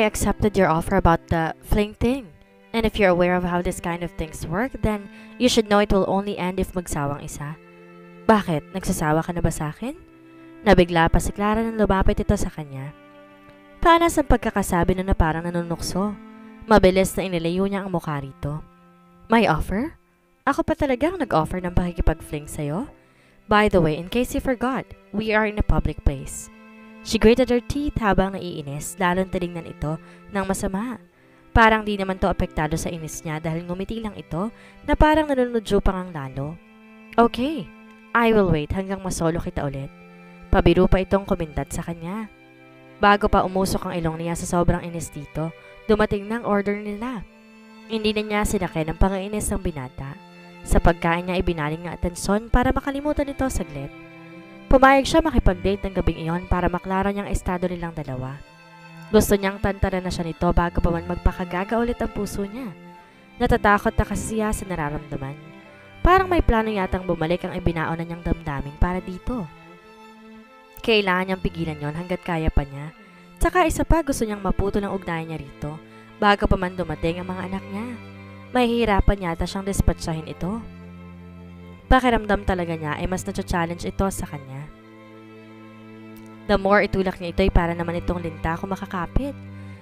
I accepted your offer about the fling thing. And if you're aware of how this kind of things work, then you should know it will only end if magsawang isa. Bakit? Nagsasawa ka na ba sa akin? Nabigla pa si Clara nang lumapit ito sa kanya. Panas ang pagkakasabi na parang nanunukso. Mabilis na inilayo niya ang mukha rito. My offer? Ako pa talagang nag-offer ng pakikipag-fling sa'yo? By the way, in case you forgot, we are in a public place. She gritted her teeth habang naiinis, lalong tinignan ito ng masama. Parang di naman to apektado sa inis niya dahil ngumiti lang ito na parang nanunudyo pang ang lalo. Okay, I will wait hanggang masolo kita ulit. Pabiro pa itong komentat sa kanya. Bago pa umusok ang ilong niya sa sobrang inis dito, dumating ng order nila. Hindi na niya sinakyan ang pangainis ng binata. Sa pagkain niya ibinaling ng atensyon para makalimutan ito saglit. Pumayag siya makipag-date ng gabing iyon para maklaro niyang estado nilang dalawa. Gusto niyang tantaran na siya nito bago pa man magpakagaga ulit ang puso niya. Natatakot na kasi siya sa nararamdaman. Parang may plano yatang bumalik ang ibinaon na niyang damdamin para dito. Kailangan niyang pigilan yon hanggat kaya pa niya. Tsaka isa pa gusto niyang maputo ng ugnayan niya rito bago pa man dumating ang mga anak niya. Mahihirapan yata siyang dispatsahin ito. Pakiramdam talaga niya ay mas na-challenge ito sa kanya. The more itulak niya ito ay para naman itong linta kung makakapit.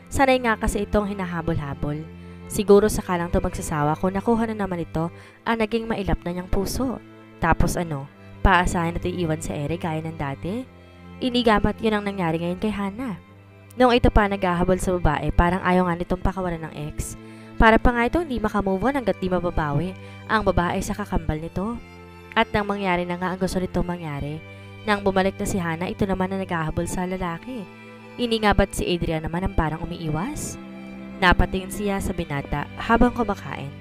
Sanay nga kasi itong hinahabol-habol. Siguro sakalang ito magsasawa kung nakuha na naman ito ang naging mailap na niyang puso. Tapos paasahin na ito iiwan sa ere gaya ng dati? Inigamat yun ang nangyari ngayon kay Hana. Noong ito pa naghahabol sa babae, parang ayaw nga nitong pakawalan ng ex. Para pa nga itong hindi makamove on hanggat di mababawi ang babae sa kakambal nito. At nang mangyari na nga ang gusto nitong mangyari, nang bumalik na si Hana, ito naman na naghahabol sa lalaki. Hindi nga ba't si Adrian naman ang parang umiiwas? Napatingin siya sa binata habang kumakain.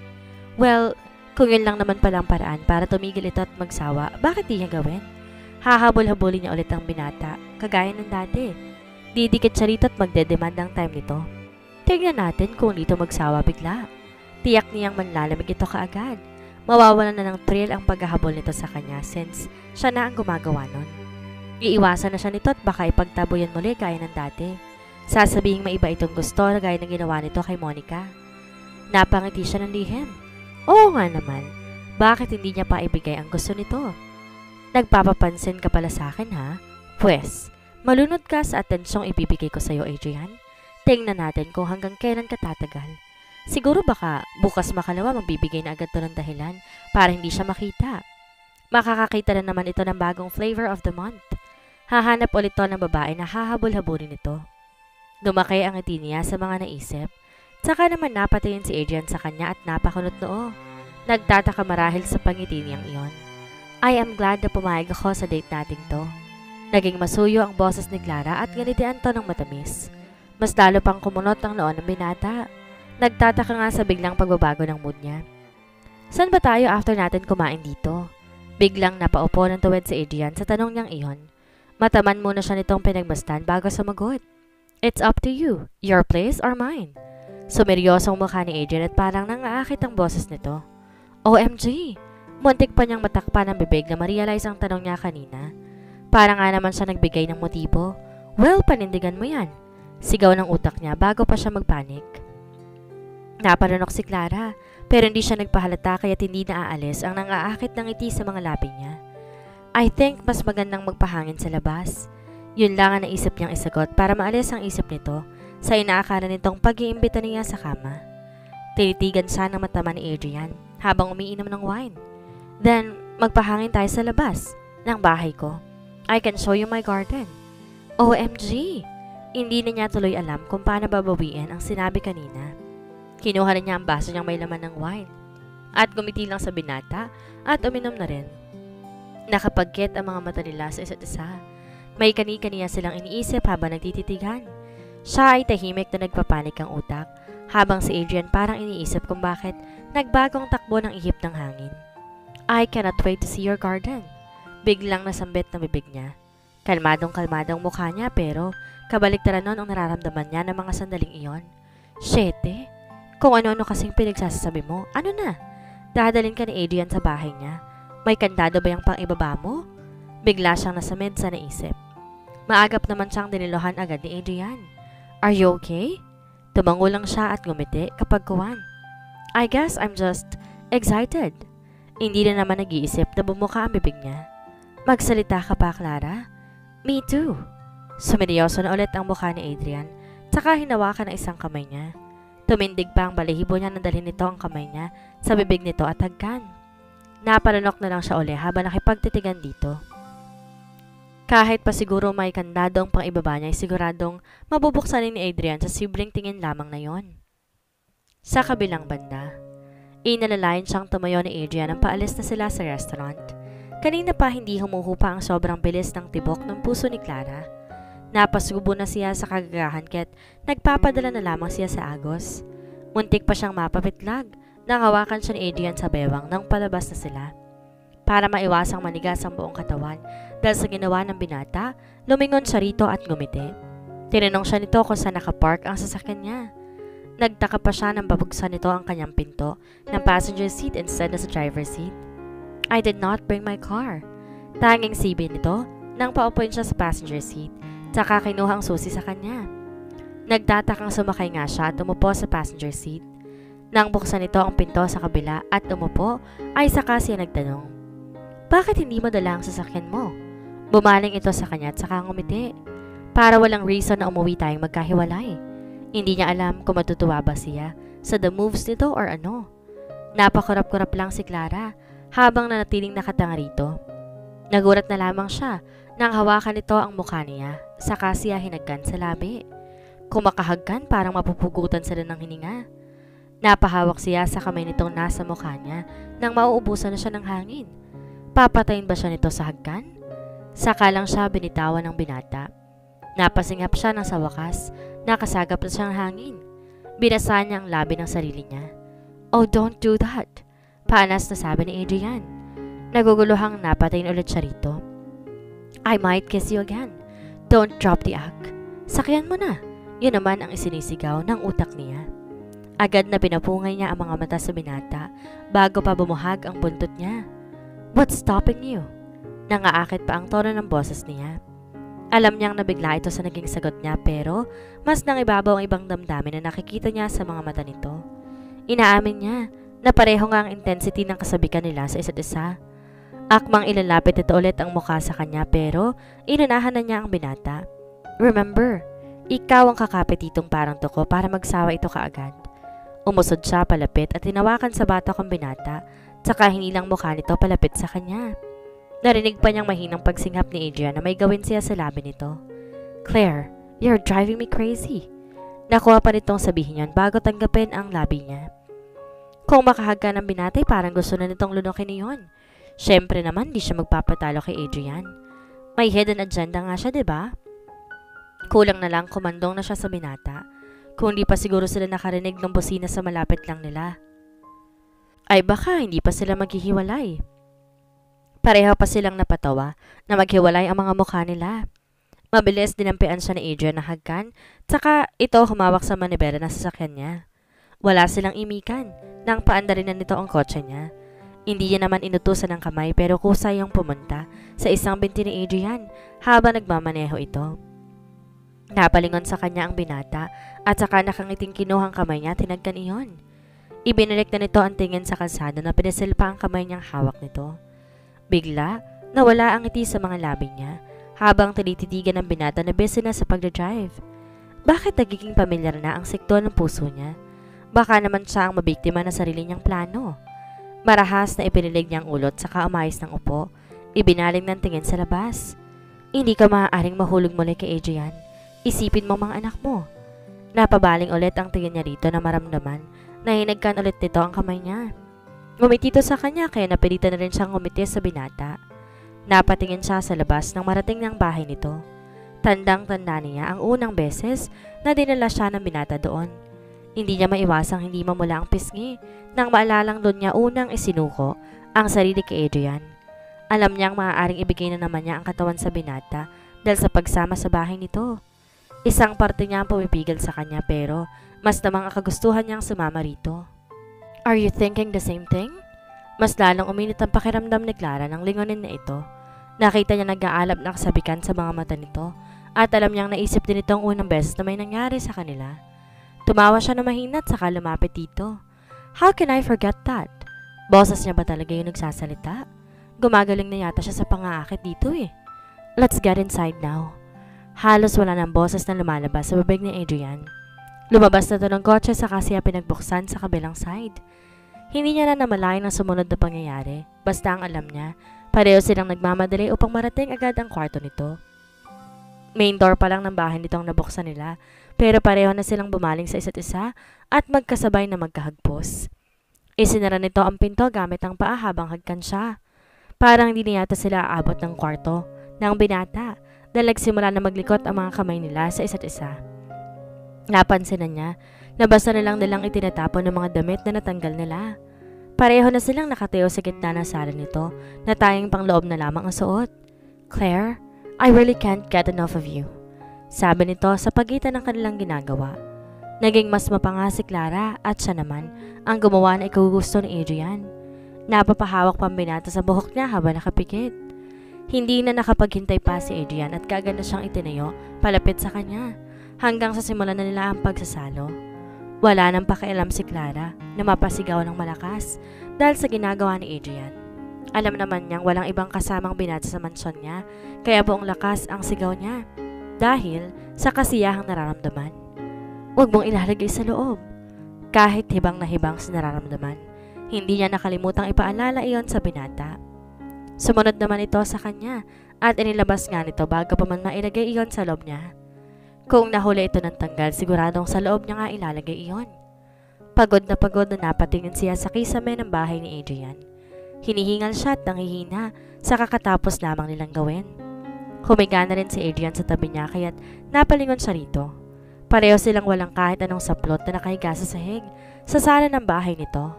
Well, kung yun lang naman palang paraan para tumigil ito at magsawa, bakit di niya gawin? Hahabol-habulin niya ulit ang binata, kagaya ng dati. Didikit siya rito at magdedemand ng time nito. Tingnan natin kung dito magsawa bigla. Tiyak niyang manlalamig ito kaagad. Mawawalan na ng thrill ang paghahabol nito sa kanya since siya na ang gumagawa nun. Iiwasan na siya nito at baka ipagtabuyan muli gaya ng dati. Sasabihing maiba itong gusto na gaya ng ginawa nito kay Monica. Napangiti siya ng lihim. Oo nga naman, bakit hindi niya pa ibigay ang gusto nito? Nagpapapansin ka pala sa akin ha? Pwes, malunod ka sa atensyong ibibigay ko sa iyo, Adrian. Tingnan natin kung hanggang kailan ka tatagal. Siguro baka bukas makalawa magbibigay na agad to ng dahilan para hindi siya makita. Makakakita na naman ito ng bagong flavor of the month. Hahanap ulit to ng babae na hahabol-habulin ito. Dumakay ang ngiti niya sa mga naisip. Saka naman napatingin si Adrian sa kanya at napakunot noo. Nagtataka marahil sa pangiti niyang iyon. I am glad na pumayag ako sa date nating to. Naging masuyo ang boses ni Clara at nganitian to ng matamis. Mas lalo pang kumunot ang noon ng binata. Nagtataka nga sa biglang pagbabago ng mood niya. Saan ba tayo after natin kumain dito? Biglang napaupo ng tuwid si Adrian sa tanong niyang iyon. Mataman muna siya nitong pinagmasdan bago sumagot. It's up to you. Your place or mine? Sumeryosong mukha ni Adrian at parang nangaakit ang boses nito. OMG! Muntik pa niyang matakpan ang bibig na ma-realize ang tanong niya kanina. Parang nga naman siya nagbigay ng motibo. Well, panindigan mo yan. Sigaw ng utak niya bago pa siya magpanik. Naparanok si Clara, pero hindi siya nagpahalata kaya't hindi naaalis ang nangaakit ng ngiti sa mga labi niya. I think mas magandang magpahangin sa labas. Yun lang ang naisip niyang isagot para maalis ang isip nito sa inaakala nitong pag-iimbita niya sa kama. Tinitigan siya ng matama ni Adrian habang umiinom ng wine. Then, magpahangin tayo sa labas ng bahay ko. I can show you my garden. OMG! Hindi na niya tuloy alam kung paano babawiin ang sinabi kanina. Kinuha na niya ang baso niyang may laman ng wine. At gumiti lang sa binata at uminom na rin. Nakapagkit ang mga mata nila sa isa't isa. May kani-kaniya silang iniisip habang nagtititigan. Siya ay tahimik na nagpapanik ang utak habang si Adrian parang iniisip kung bakit nagbagong takbo ng ihip ng hangin. I cannot wait to see your garden. Biglang nasambit na bibig niya. Kalmadong-kalmadong mukha niya pero kabaliktaran nun ang nararamdaman niya ng mga sandaling iyon. Shete, kung ano-ano kasing pinagsasabi mo, ano na? Dadalhin ka ni Adrian sa bahay niya. May kandado ba yung pang ibaba mo? Bigla siyang nasamid sa naisip. Maagap naman siyang dinilohan agad ni Adrian. Are you okay? Tumango lang siya at ngumiti kapag kuwan. I guess I'm just excited. Hindi na naman nag-iisip na bumuka ang bibig niya. Magsalita ka pa, Clara? Me too. Sumiryoso na ulit ang mukha ni Adrian, tsaka hinawakan ang isang kamay niya. Tumindig pa ang balahibo niya nang dalhin nito ang kamay niya sa bibig nito at hagkan. Napalunok na lang siya uli habang nakipagtitigan dito. Kahit pa siguro may kandado ang pang-ibaba niya, ay siguradong mabubuksan ni Adrian sa sibling tingin lamang na yon. Sa kabilang banda, inalalayan siyang tumayo ni Adrian nang paalis na sila sa restaurant. Kanina pa hindi humuhupa ang sobrang bilis ng tibok ng puso ni Clara. Napasubo na siya sa kagagahan kaya't nagpapadala na lamang siya sa agos. Muntik pa siyang mapapitlag nang hawakan siya ni Adrian sa bewang nang palabas na sila. Para maiwasang manigas ang buong katawan dahil sa ginawa ng binata, lumingon siya rito at ngumiti. Tinanong siya nito kung saan nakapark ang sasakyan niya. Nagtaka pa siya nang babuksan nito ang kanyang pinto ng passenger seat instead na sa driver's seat. I did not bring my car. Tanging sibi nito nang paupuin siya sa passenger seat, tsaka kinuha ang susi sa kanya. Nagtatakang sumakay nga siya at umupo sa passenger seat. Nang buksan nito ang pinto sa kabila at umupo, ay saka siya nagtanong, bakit hindi mo dala ang sasakyan mo? Bumaling ito sa kanya at saka ngumiti. Para walang reason na umuwi tayong magkahiwalay. Hindi niya alam kung matutuwa ba siya sa the moves nito or ano. Napakurap-kurap lang si Clara habang nanatiling nakatanga rito. Nagulat na lamang siya nang hawakan nito ang mukha niya, saka siya hinagkan sa labi. Kung makahagkan, parang mapupugutan sila ng hininga. Napahawak siya sa kamay nitong nasa mukha niya nang mauubusan na siya ng hangin. Papatayin ba siya nito sa hagkan? Saka lang siya binitawan ng binata. Napasingap siya nang sa wakas, nakasagap na siyang hangin. Binasa niya ang labi ng sarili niya. Oh, don't do that, paanas na sabi ni Adrian. Naguguluhang napatayin ulit siya rito. I might kiss you again. Don't drop the act. Sakyan mo na. Yun naman ang isinisigaw ng utak niya. Agad na pinapungay niya ang mga mata sa binata bago pa bumuhag ang buntot niya. What's stopping you? Nangaakit pa ang tono ng boses niya. Alam niyang nabigla ito sa naging sagot niya pero mas nangibabaw ang ibang damdamin na nakikita niya sa mga mata nito. Inaamin niya na pareho nga ang intensity ng kasabikan nila sa isa't isa. Akmang ilalapit ito ulit ang mukha sa kanya pero inunahan na niya ang binata. Remember, ikaw ang kakapit itong parang tuko para magsawa ito kaagad. Umusod siya palapit at tinawakan sa bata kong binata, tsaka hinilang mukha nito palapit sa kanya. Narinig pa niyang mahinang pagsingap ni Adrian na may gawin siya sa labi nito. Claire, you're driving me crazy. Nakuha pa nitong sabihin yon bago tanggapin ang labi niya. Kung makahagka ng binatay, parang gusto na nitong lunokin niyon. Siyempre naman, di siya magpapatalo kay Adrian. May hidden agenda nga siya, diba? Kulang na lang kumandong na siya sa binata. Kung di pa siguro sila nakarinig ng busina sa malapit lang nila. Ay baka hindi pa sila maghihiwalay. Pareho pa silang napatawa na maghiwalay ang mga mukha nila. Mabilis dinampian siya ni Adrian na hagkan, tsaka ito humawak sa manibela na sasakyan niya. Wala silang imikan nang paandarin na nito ang kotse niya. Hindi niya naman inutusan ng kamay pero kusa yung pumunta sa isang binti ni Adrian habang nagmamaneho ito. Napalingon sa kanya ang binata at saka nakangiting kinuhang kamay niya tinagkan iyon. Ibinalik na nito ang tingin sa kalsada na pinisil pa ang kamay niyang hawak nito. Bigla, nawala ang ngiti sa mga labi niya habang tinititigan ng binata na busy na sa pagdadrive. Bakit nagiging pamilyar na ang sekto ng puso niya? Baka naman siya ang mabiktima ng sarili niyang plano. Marahas na ipinilig niyang ulot saka umayos ng upo, ibinaling ng tingin sa labas. Hindi ka maaaring mahulog muli kay Adrian. Isipin mo mga anak mo. Napabaling ulit ang tingin niya rito na maramdaman na hinagkan ulit nito ang kamay niya. Ngumiti ito sa kanya kaya napilitan na rin siyang ngumiti sa binata. Napatingin siya sa labas nang marating ng bahay nito. Tandang-tanda niya ang unang beses na dinala siya ng binata doon. Hindi niya maiwasang hindi mamula ang pisngi nang maalalang doon niya unang isinuko ang sarili kay Adrian. Alam niyang maaaring ibigay na naman niya ang katawan sa binata dahil sa pagsama sa bahay nito. Isang parte niya ang pumipigil sa kanya pero mas namang ang kagustuhan niyang sumama rito. Are you thinking the same thing? Mas lalong uminit ang pakiramdam ni Clara nang lingonin na ito. Nakita niya nag-aalab na kasabikan sa mga mata nito at alam niyang naisip din itong unang beses na may nangyari sa kanila. Tumawa siya na mahina at saka lumapit dito. How can I forget that? Boses niya ba talaga yung nagsasalita? Gumagaling na yata siya sa pangaakit dito eh. Let's get inside now. Halos wala ng boses na lumalabas sa bibig ni Adrian. Lumabas na to ng kotse saka siya pinagbuksan sa kabilang side. Hindi niya na namalayan ang sumunod na pangyayari. Basta ang alam niya, pareho silang nagmamadali upang marating agad ang kwarto nito. Main door pa lang ng bahay nitong nabuksan nila, pero pareho na silang bumaling sa isa't isa at magkasabay na magkahagpos. Isinara nito ang pinto gamit ang paa habang hagkan siya. Parang hindi na yata sila aabot ng kwarto ng binata dahil nagsimula na maglikot ang mga kamay nila sa isa't isa. Napansin na niya na basta na lang nilang itinatapon ng mga damit na natanggal nila. Pareho na silang nakatayo sa gitna ng sala nito na tayong pangloob na lamang ang suot. Claire, I really can't get enough of you. Sabi nito sa pagitan ng kanilang ginagawa. Naging mas mapanga si Clara at siya naman ang gumawa na ikagusto ni Adrian. Napapahawak pang binata sa buhok niya habang nakapikit. Hindi na nakapaghintay pa si Adrian at kaagad na siyang itinayo palapit sa kanya hanggang sa simulan na nila ang pagsasalo. Wala nang pakialam si Clara na mapasigaw ng malakas dahil sa ginagawa ni Adrian. Alam naman niyang walang ibang kasamang binata sa mansyon niya kaya buong lakas ang sigaw niya dahil sa kasiyahang nararamdaman. Huwag mong ilalagay sa loob. Kahit hibang na hibang sa nararamdaman, hindi niya nakalimutang ipaalala iyon sa binata. Sumunod naman ito sa kanya at inilabas nga nito bago pa man mailagay iyon sa loob niya. Kung nahuli ito ng tanggal, siguradong sa loob niya nga ilalagay iyon. Pagod na napatingin siya sa kisame ng bahay ni Adrian. Hinihingal siya at nanghihina sa kakatapos lamang nilang gawin. Humiga na rin si Adrian sa tabi niya kaya't napalingon siya rito. Pareho silang walang kahit anong saplot na nakahiga sa sahig sa sala ng bahay nito.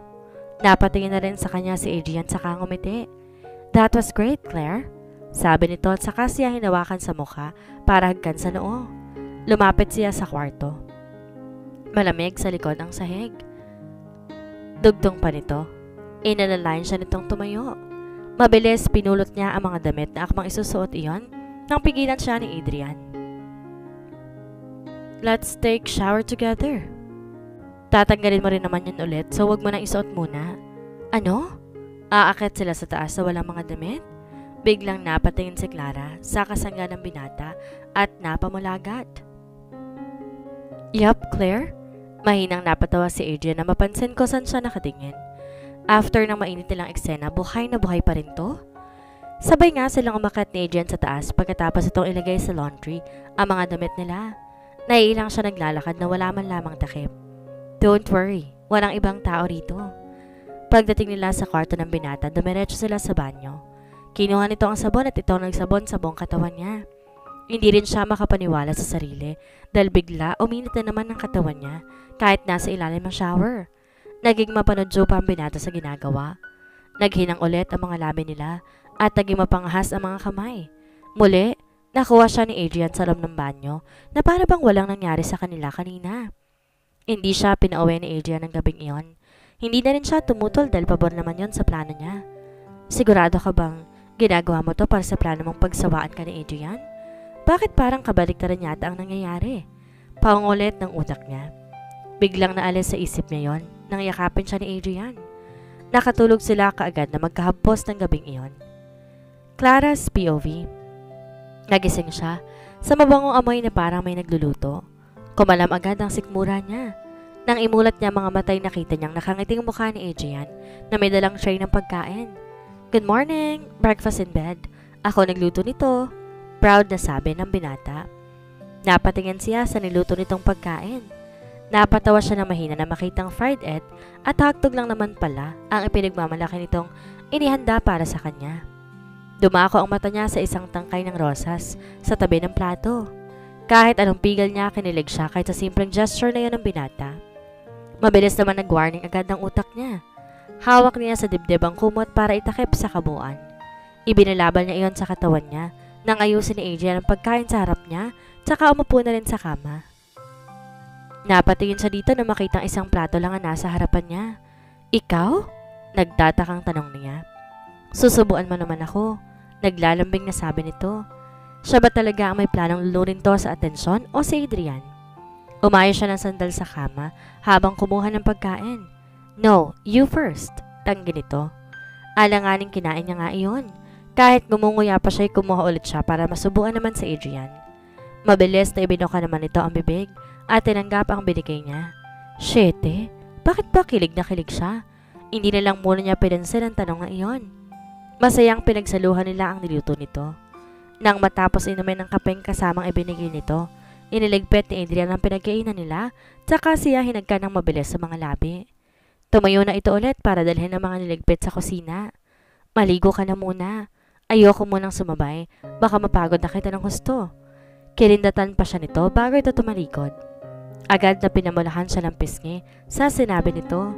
Napatingin na rin sa kanya si Adrian saka ngumiti. That was great, Claire. Sabi nito at saka siya hinawakan sa mukha para hagkan sa noo. Lumapit siya sa kwarto. Malamig sa likod ang sahig. Dugtong pa nito. Inalalayan siya nitong tumayo. Mabilis pinulot niya ang mga damit na akmang isusuot iyon nang pigilan siya ni Adrian. Let's take shower together. Tatanggalin mo rin naman yun ulit so wag mo na isuot muna. Ano? Aakit sila sa taas sa walang mga damit? Biglang napatingin si Clara sa kasangga ng binata at napamulagat. Yup, Claire. Mahinang napatawa si Adrian na mapansin ko saan siya nakatingin. After ng mainit nilang eksena, buhay na buhay pa rin to. Sabay nga silang umakyat ni Adrian sa taas pagkatapos itong ilagay sa laundry ang mga damit nila. Naiilang siya naglalakad na wala man lamang takip. Don't worry, walang ibang tao rito. Pagdating nila sa kwarto ng binata, dumiretso sila sa banyo. Kinuha nito ang sabon at ito nagsabon sa buong katawan niya. Hindi rin siya makapaniwala sa sarili dahil bigla uminit na naman ang katawan niya kahit nasa ilalim ng shower. Naging mapanudyo pa ang binata sa ginagawa. Naghinang ulit ang mga labi nila at naging mapangahas ang mga kamay. Muli, nakuha siya ni Adrian sa loob ng banyo na para bang walang nangyari sa kanila kanina. Hindi siya pinauwi ni Adrian ng gabing iyon. Hindi na rin siya tumutol dahil pabor naman yon sa plano niya. Sigurado ka bang ginagawa mo to para sa plano mong pagsawaan ka ni Adrian? Bakit parang kabaliktaran yata ang nangyayari? Pangungulit ng utak niya. Biglang naalis sa isip niya yon nang yakapin siya ni Adrian. Nakatulog sila kaagad na magkahapos ng gabing iyon. Clara's POV. Nagising siya sa mabangong amoy na parang may nagluluto. Kumalam agad ang sikmura niya. Nang imulat niya mga matay nakita niyang nakangiting mukha ni Adrian na may dalang tray ng pagkain. Good morning! Breakfast in bed. Ako nagluto nito. Proud na sabi ng binata. Napatingin siya sa niluto nitong pagkain. Napatawa siya na mahina na makitang fried egg at hotdog lang naman pala ang ipinagmamalaki nitong inihanda para sa kanya. Dumako ang mata niya sa isang tangkay ng rosas sa tabi ng plato. Kahit anong pigil niya, kinilig siya kahit sa simpleng gesture na yun ng binata. Mabilis naman nag-warning agad ng utak niya. Hawak niya sa dibdib ang kumot para itakip sa kabuuan. Ibinalabal niya iyon sa katawan niya nang ayusin ni Adrian ang pagkain sa harap niya tsaka umupo na rin sa kama. Napatingin siya dito na makitang isang plato lang ang nasa harapan niya. Ikaw? Nagtatakang tanong niya. Susubuan mo naman ako. Naglalambing na sabi nito. Siya ba talaga ang may planong lulunin to sa atensyon o si Adrian? Umayo siya ng sandal sa kama habang kumuha ng pagkain. No, you first. Tanggi nito. Alanganing kinain niya nga iyon. Kahit gumunguya pa siya, kumuha ulit siya para masubuan naman si Adrian. Mabilis na ibinuka naman ito ang bibig at tinanggap ang binigay niya. Shete, bakit ba kilig na kilig siya? Hindi na lang muna niya pinansin ang tanong na iyon. Masayang pinagsaluhan nila ang niluto nito. Nang matapos inumin ng kapeng kasamang ibinigay nito, iniligpit ni Adrian ang pinagkainan nila, tsaka siya hinagka ng mabilis sa mga labi. Tumayo na ito ulit para dalhin ang mga niligpit sa kusina. Maligo ka na muna. Ayoko munang sumabay, baka mapagod na kita ng husto. Kilindatan pa siya nito bago ito tumalikod. Agad na pinamulahan siya ng pisngi sa sinabi nito.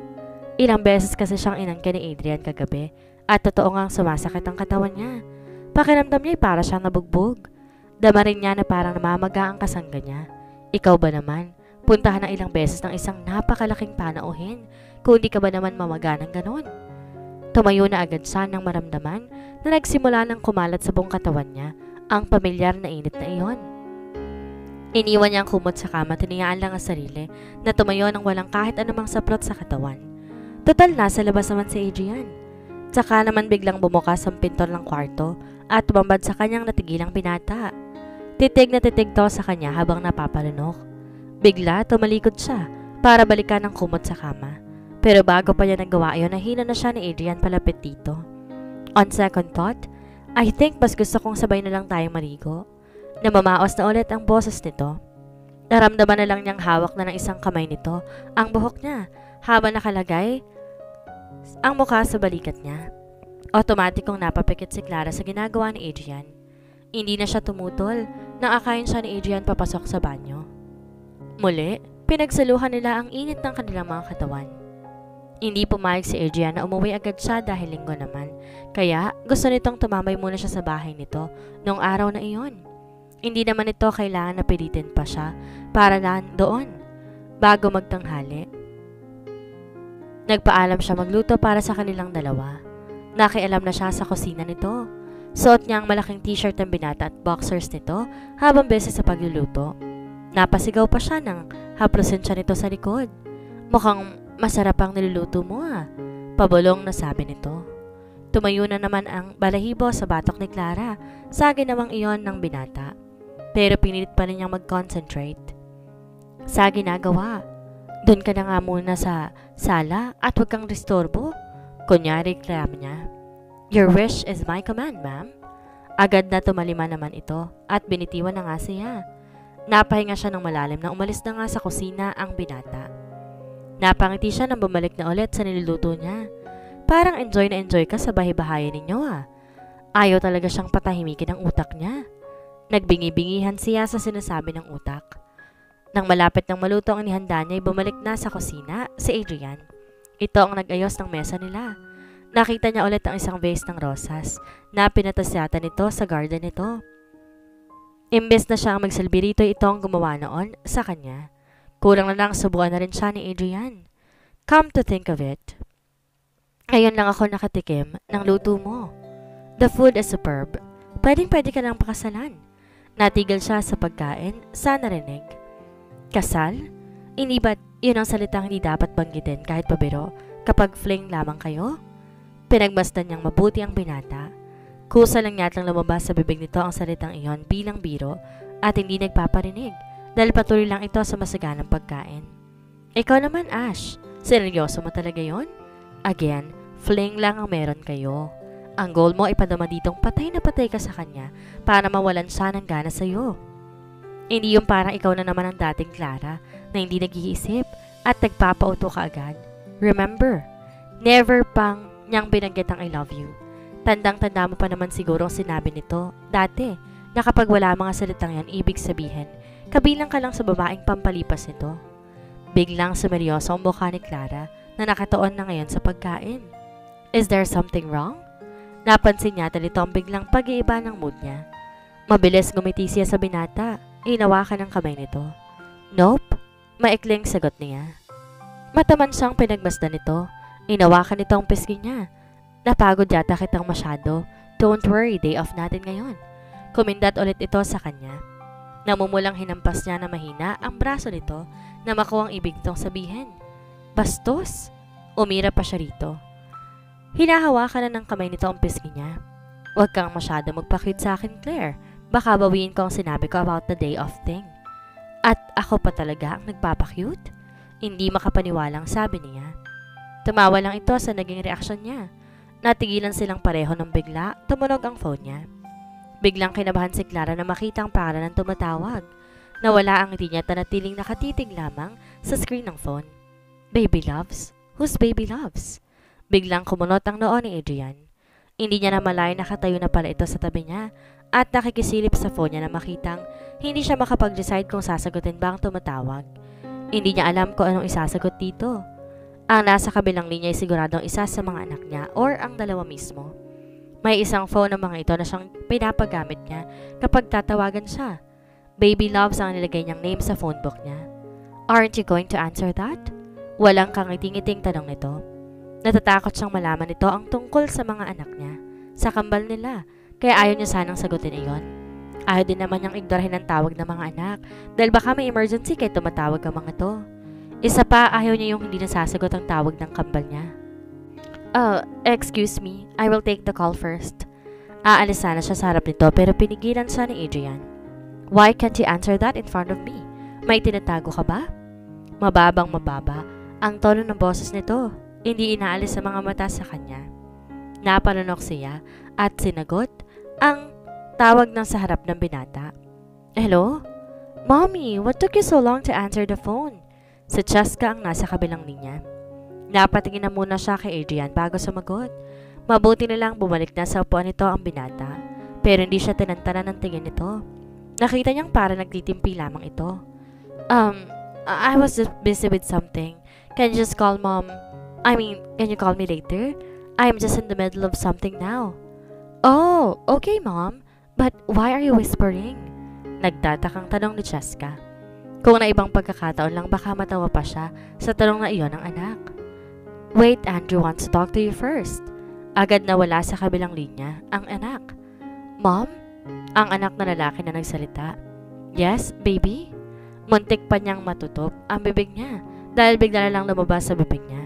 Ilang beses kasi siyang inangkin ni Adrian kagabi at totoo ngang sumasakit ang katawan niya. Pakiramdam niya ay para siyang nabugbog. Dama rin niya na parang namamaga ang kasangga niya. Ikaw ba naman? Puntahan ng ilang beses ng isang napakalaking panauhin kung hindi ka ba naman mamaga ng ganon? Tumayo na agad siya nang maramdaman na nagsimula ng kumalat sa buong katawan niya ang pamilyar na init na iyon. Iniwan niya ang kumot sa kama, tiniyaan lang ang sarili na tumayo nang walang kahit anumang saplot sa katawan. Total nasa labas naman si Adrian. Tsaka naman biglang bumukas ang pinto ng kwarto at tumambad sa kanyang natigilang binata. Titig na titig to sa kanya habang napapalunok. Bigla tumalikod siya para balikan ang kumot sa kama. Pero bago pa niya nagawa iyon, nahina na siya ni Adrian palapit dito. On second thought, I think mas gusto kong sabay na lang tayong maligo. Namamaos na ulit ang boses nito. Naramdaman na lang niyang hawak na ng isang kamay nito ang buhok niya habang nakalagay ang mukha sa balikat niya. Otomatikong napapikit si Clara sa ginagawa ni Adrian. Hindi na siya tumutol nang akayin siya ni Adrian papasok sa banyo. Muli, pinagsaluhan nila ang init ng kanilang mga katawan. Hindi pumayag si Adrian na umuwi agad siya dahil linggo naman. Kaya gusto nitong tumambay muna siya sa bahay nito noong araw na iyon. Hindi naman ito kailangan na pilitin pa siya para doon bago magtanghali. Nagpaalam siya magluto para sa kanilang dalawa. Nakialam na siya sa kusina nito. Suot niya ang malaking t-shirt ng binata at boxers nito habang busy sa pagluluto. Napasigaw pa siya nang haplusin siya nito sa likod. Mukhang masarap ang niluluto mo ah, pabulong na sabi nito. Tumayo na naman ang balahibo sa batok ni Clara sa ginawang iyon ng binata. Pero pinilit pa rin niyang mag-concentrate. Sa ginagawa, doon ka na nga muna sa sala at huwag kang disturbo. Kunyari reklamo niya. Your wish is my command, ma'am. Agad na tumalima naman ito at binitiwan na nga siya. Napahinga siya ng malalim na umalis na nga sa kusina ang binata. Napangiti siya nang bumalik na ulit sa niluluto niya. Parang enjoy na enjoy ka sa bahay-bahayan ninyo ah. Ayaw talaga siyang patahimikin ang utak niya. Nagbingi-bingihan siya sa sinasabi ng utak. Nang malapit ng maluto ang inihanda niya, bumalik na sa kusina si Adrian. Ito ang nag-ayos ng mesa nila. Nakita niya ulit ang isang vase ng rosas na pinatasyata nito sa garden nito. Imbes na siya ang magsilbi rito, ito ang gumawa noon sa kanya. Kulang na lang subukan na rin siya ni Adrian. Come to think of it, ngayon lang ako nakatikim ng luto mo. The food is superb. Pwedeng-pwede ka lang pakasalan. Natigil siya sa pagkain sa narinig. Kasal? Hindi ba't yun ang salitang hindi dapat banggitin kahit pabiro kapag fling lamang kayo? Pinagmasdan niyang mabuti ang binata. Kusa lang yatang lumabas sa bibig nito ang salitang iyon bilang biro at hindi nagpaparinig dahil patuloy lang ito sa masaganang pagkain. Ikaw naman, Ash. Seryoso mo talaga yon? Again, fling lang ang meron kayo. Ang goal mo ay padama ditong patay na patay ka sa kanya para mawalan siya ng gana sa'yo. Hindi yung parang ikaw na naman ang dating Clara na hindi nag-iisip at nagpapauto ka agad. Remember, never pang niyang binanggit ang I love you. Tandang-tanda mo pa naman siguro ang sinabi nito dati na kapag wala mga salitang yan, ibig sabihin, kabilang ka lang sa babaeng pampalipas nito. Biglang sumeryoso ang mukha ni Clara na nakatuon na ngayon sa pagkain. Is there something wrong? Napansin niya nito ang biglang pag-iiba ng mood niya. Mabilis gumiti siya sa binata. Inawakan ang kamay nito. Nope, maikling sagot niya. Mataman siyang pinagmasdan nito. Inawakan nito ang pisngi niya. Napagod yata kitang masyado. Don't worry, day off natin ngayon. Kumindat ulit ito sa kanya. Namumulang hinampas niya na mahina ang braso nito na makuha ang ibig nitong sabihin. Bastos! Umira pa siya rito. Hinahawakan na ng kamay nito ang pisngi niya. Huwag kang masyado magpa-cute sa akin, Claire. Baka bawiin ko ang sinabi ko about the day off thing. At ako pa talaga ang nagpapa-cute? Hindi makapaniwalang sabi niya. Tumawa lang ito sa naging reaksyon niya. Natigilan silang pareho nang bigla tumunog ang phone niya. Biglang kinabahan si Clara na makita ang pangalan ng tumatawag. Nawala ang ngiti niya at natiling nakatitig lamang sa screen ng phone. Baby Loves? Who's Baby Loves? Biglang kumunot ang noo ni Adrian. Hindi niya na malay nakatayo na pala ito sa tabi niya at nakikisilip sa phone niya na makitang hindi siya makapag-decide kung sasagutin ba ang tumatawag. Hindi niya alam kung anong isasagot dito. Ang nasa kabilang linya ay siguradong isa sa mga anak niya or ang dalawa mismo. May isang phone ng mga ito na siyang pinapagamit niya kapag tatawagan siya. Baby Loves ang nilagay niyang name sa phone book niya. Aren't you going to answer that? Walang kangiting-iting tanong nito. Natatakot siyang malaman nito ang tungkol sa mga anak niya, sa kambal nila, kaya ayaw niya sanang sagutin iyon. Ayaw din naman niyang ignorahin ang tawag ng mga anak dahil baka may emergency kaya tumatawag ang mga to. Isa pa, ayaw niya yung hindi nasasagot ang tawag ng kambal niya. Excuse me, I will take the call first. Aalis sana siya sa harap nito pero pinigilan siya ni Adrian. Why can't you answer that in front of me? May tinatago ka ba? Mababang mababa ang tono ng boses nito. Hindi inaalis sa mga mata sa kanya. Napanunok siya at sinagot ang tawag ng sa harap ng binata. Hello? Mommy, what took you so long to answer the phone? Si Cheska ang nasa kabilang linya. Napatingin na muna siya kay Adrian bago sumagot. Mabuti nilang bumalik na sa upuan nito ang binata. Pero hindi siya tinantanan ng tingin nito. Nakita niyang para nagtitimpi lamang ito. I was just busy with something. Can you just call mom? Can you call me later? I'm just in the middle of something now. Oh, okay mom. But why are you whispering? Nagtatakang tanong ni Cheska. Kung na ibang pagkakataon lang baka matawa pa siya sa tanong na iyon ng anak. Wait, Andrew wants to talk to you first. Agad na wala sa kabilang linya ang anak. Mom? Ang anak na lalaki na nagsalita. Yes, baby? Muntik pa niyang matutup ang bibig niya dahil bigla na lang lumabas sa bibig niya.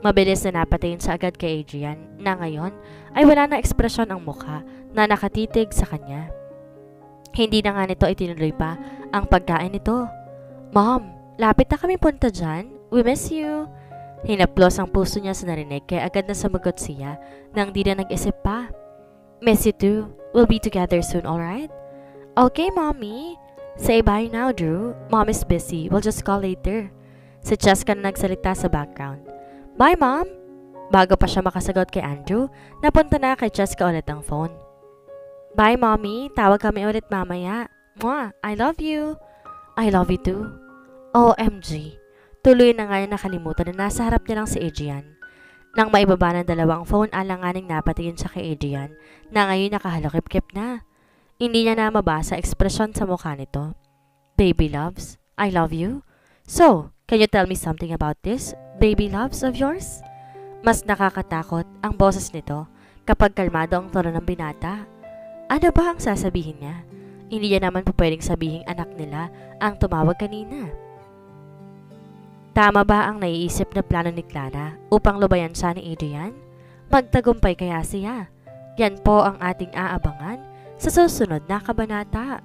Mabilis na napatingin siya agad kay Adrian na ngayon ay wala na ekspresyon ang mukha na nakatitig sa kanya. Hindi na nga nito itinuloy pa ang pagkain nito. Mom, lapit na kami punta dyan. We miss you. Hinaplos ang puso niya sa narinig kaya agad na sumagot siya nang di na nag-isip pa. Miss you too. We'll be together soon, alright? Okay, Mommy. Say bye now, Drew. Mom is busy. We'll just call later. Si Cheska na nagsalita sa background. Bye, Mom. Bago pa siya makasagot kay Andrew, napunta na kay Cheska ulit ang phone. Bye, Mommy. Tawag kami ulit mamaya. Mwah, I love you. I love you too. OMG. Tuloy na nga niya nakalimutan na nasa harap niya lang si Adrian. Nang maibaba ng dalawang phone, alanganing napatingin siya kay Adrian na ngayon nakahalokip-kip na. Hindi niya na mabasa ekspresyon sa mukha nito. Baby Loves, I love you. So, can you tell me something about this, baby loves of yours? Mas nakakatakot ang boses nito kapag kalmado ang tono ng binata. Ano ba ang sasabihin niya? Hindi niya naman po pwedeng sabihing anak nila ang tumawag kanina. Tama ba ang naiisip na plano ni Clara upang lubayan siya ni Adrian? Magtagumpay kaya siya? Yan po ang ating aabangan sa susunod na kabanata.